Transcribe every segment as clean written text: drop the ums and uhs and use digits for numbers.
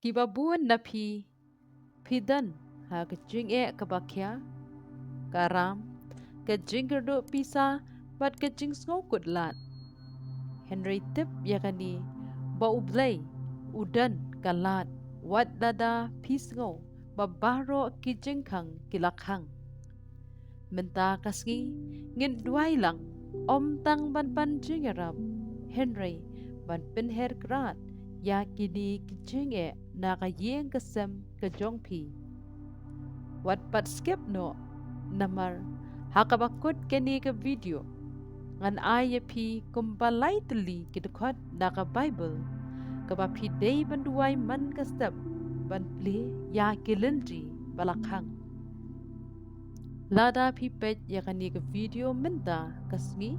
Kibabuan na pidan ha kajing kabakya karam kajing kerdo pisa bat kajing ngokut lat. Henry tip yakani ba ublay udan kalat wat dada pisngo babaro kijing kang kilakhang. Menta kasngi ngin duai lang om tang ban pan jingarab Henry ban pinher krat ya kini kijing nakayeng kasem kajong pi. Wat pat skip no namar hakabakut kini ke video ngan ay pi kumbalay tali kidukot naka Bible kaba pi day banduay man kastap ban pli ya kilindri balakhang. Lada pi pet ya kani ke video minta kasngi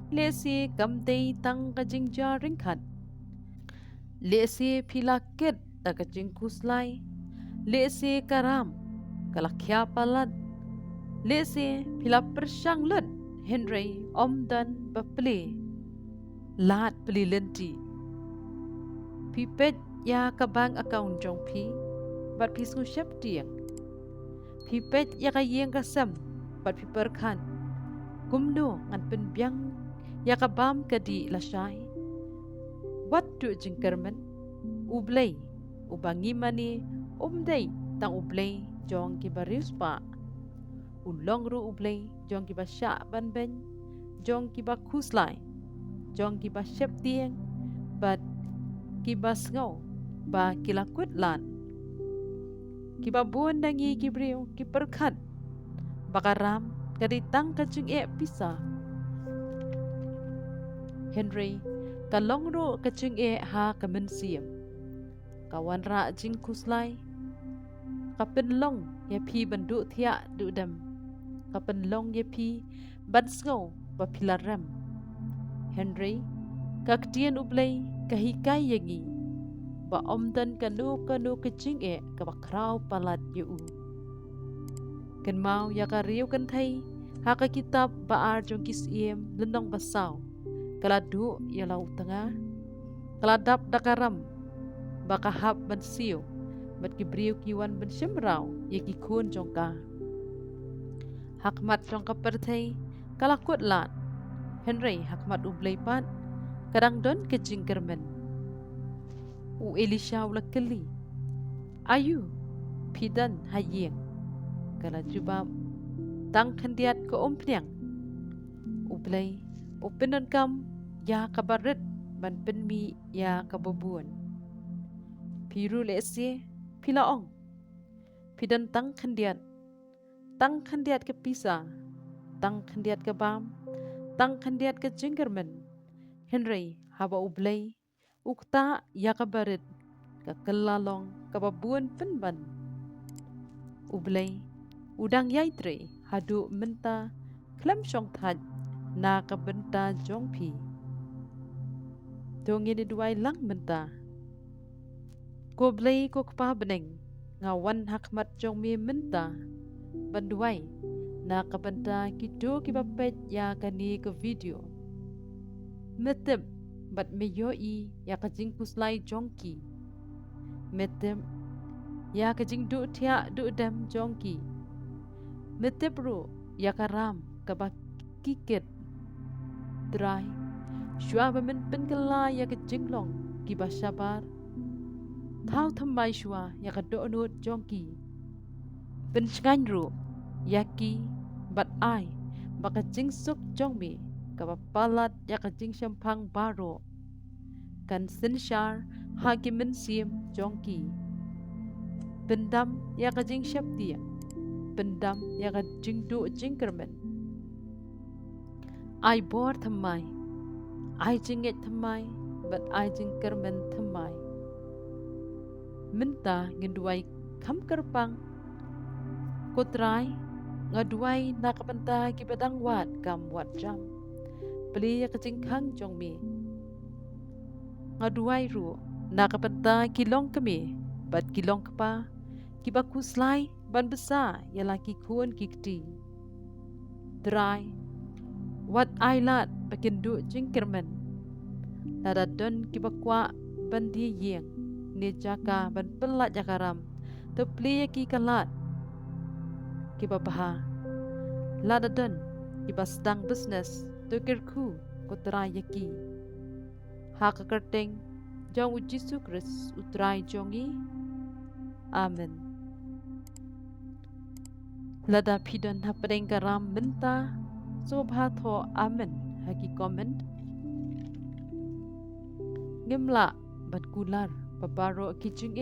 lesi kamday tang kajing jaring khat lesi pilakit ta kajing kuslay lesi karam kalakya palat lesi pila persyang lut Henry omdan bapli lat pli lenti pipet ya kabang account jong pi bat pi su shep tiang pipet ya kayeng kasam bat pi perkan gumno ngan penbyang ya kabam kadi lasai wat tu jingkerman ublay ubangi mani umday tang ublay jong kibarius pa ulong ru ublay jong kiba sya ban ben jong kiba kuslay jong kiba shep tiang bat kiba sngo ba kilakut lan kiba buon nangi kibriu kiperkat bakaram kaditang kajing pisa Henry kalong ru kajing ha kamensiam kawan ra jing kuslay kapen long ya pi bandu thia du dam kapen long ya pi ban sngo ba pilaram Henry kaktian ublay kahikai yangi ba omdan kanu kajing ka bakraw palat yu kan mau ya ka riu kan thai ha ka kitab ba ar jong kisiem lenong basaw kala du ya lau tengah kala dap dakaram baka hap ban siu bat kibriu kiwan ban shimraw ya ki kun jong ka hakmat jong ka perthai kala kut lat Henry hakmat ublay pat kadang don kajing kermen u Elisha ulakali ayu pidan hayeng kala jubab tang khandiat ko ompnyang ublay upinan kam ya kabaret ban penmi ya kababuan piru lesi pilaong pidan tang khandiat ke pisa tang khandiat ke bam tang khandiat ke jingkermen Henry haba ublay ukta ya kabaret ka kelalong kababuan penban ublay udang yaitre hadu menta klem syong thaj na kabenta jong pi dongin duai lang menta ko blay ko kpa beneng ngawan hakmat jong mi menta banduai na kabenta kido kibapet ya kani ke video metep bat meyoi ya kajing kuslay jongki metep ya kajing du thia du dam jongki metep ru ya karam kabak kiket dry shua bamen penkela ya kajing long kiba sabar thau thamai shua ya kado nut jongki penchkan ru yaki bat ai baka jing suk jongmi kapapalat ya kajing shampang baro kan sinshar hakimen siem jongki pendam ya kajing syaptia pendam ya kajing du jingkermen ai bor thamai ai jinget thamai bat ai jingkermen thamai minta ngenduai kam kerpang kutrai ngaduai nakapenta kibadang wat kam wat jam beli ya kajing khang jong mi ngaduai ru nakapenta kilong kami bat kilong kapa kibakuslay ban besa ya laki kun kikti dry wat ailat bakindu jingkermen ladadon kibakwa bandi yeng ni jaka ban pelat jakaram te pli ki kalat ki babaha ladadan ki basdang business to kirku kutrai yaki ha kakerteng jong Yesus Kristus utrai jongi amen lada pidon hapdeng karam minta sobha tho amen hagi comment ngimla bat kular babaro kijing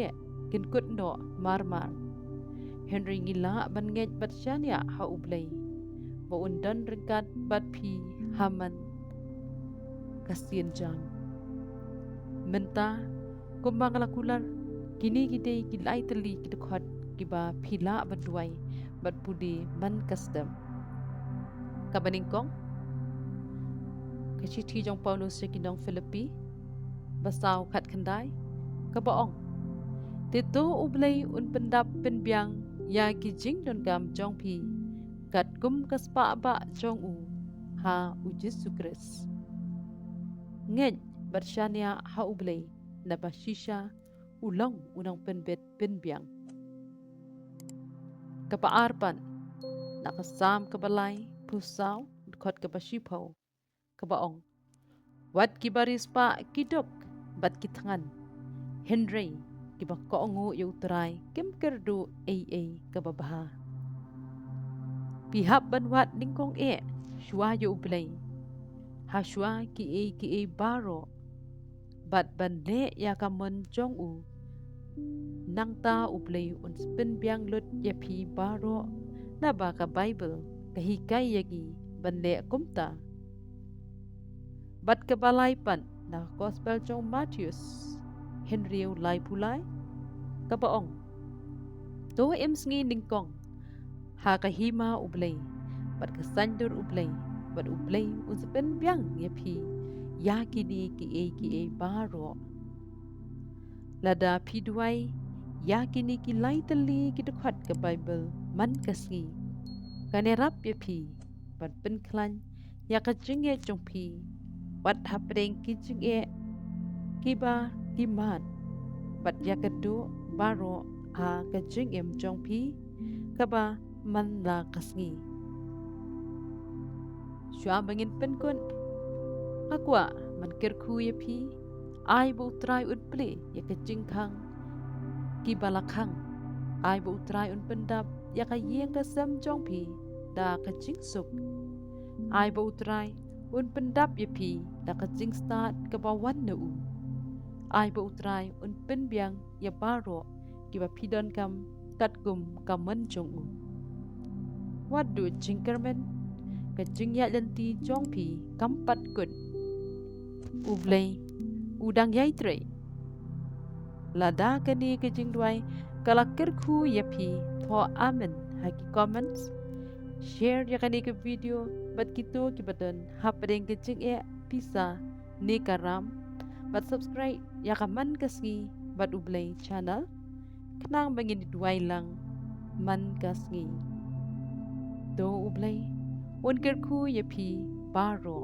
kinkut no marmar Henry ngila ban ngej bat syania ha ublay ba undan ringkat bat pi haman kasian jam menta kumbang kular kini gidei kilai teli kidekhat kiba phila baduai bat pudi man custom kabaningkong kachithi jong Paulus kinong Filipi basaw khat khandai kabaong tito ublay un pendap penbiang ya kijing don gam jong pi kat kum kaspa ba jong u ha Yesus Kristus ngej bersyania ha ublay na basisha ulang unang penbet penbiang kapaarpan nakasam kabalay pusaw kot kabasipaw kabaong wat kibaris pa kidok bat kitangan Henry kiba koongo yutray kem kerdu kababaha pihap banwat ningkong shwa yu ublay ha shwa ki baro bat banle ya kamon jong u nang ta ublay un penbiang lut ya pi baro na ba ka Bible kahikay yagi banle kumta bat kabalay pan na gospel jong Matthews Henry ulay pulay kabaong to emsngi ningkong ha kahima ublay bat kasandur ublay bat ublay un penbiang ya pi ya kini ki baro lada piduai ya kini ki lai teli ki dekhat ke Bible man kasngi kanerap ya pi bat penklan ya kajing ye jong pi bat hapdeng ki jing kiba kiman bat ya kedu baro ha kajing em jong pi kaba man la kasngi syua bangin penkun akwa man kirku ya pi ai bu trai un ple ya kajing khang ki balakhang ai bu trai un pendap ya ka yeng da sam jong pi da kajing suk ai bu trai un pendap ya pi da kajing start ka bawan na u ai bu trai un penbiang ya baro ki ba pidon kam kat gum kaman jong u wadu jingkermen kajing ya lenti jong pi kampat kun ublay udang yai tre lada kani kajing duai kalakir khu yapi tho amen haki comments share ya kani ke video bat kito ki badan hapdeng kajing pisa ni karam bat subscribe ya kaman kasngi bat ublay channel kenang bangin duai lang man kasngi do ublay unkir khu yapi baro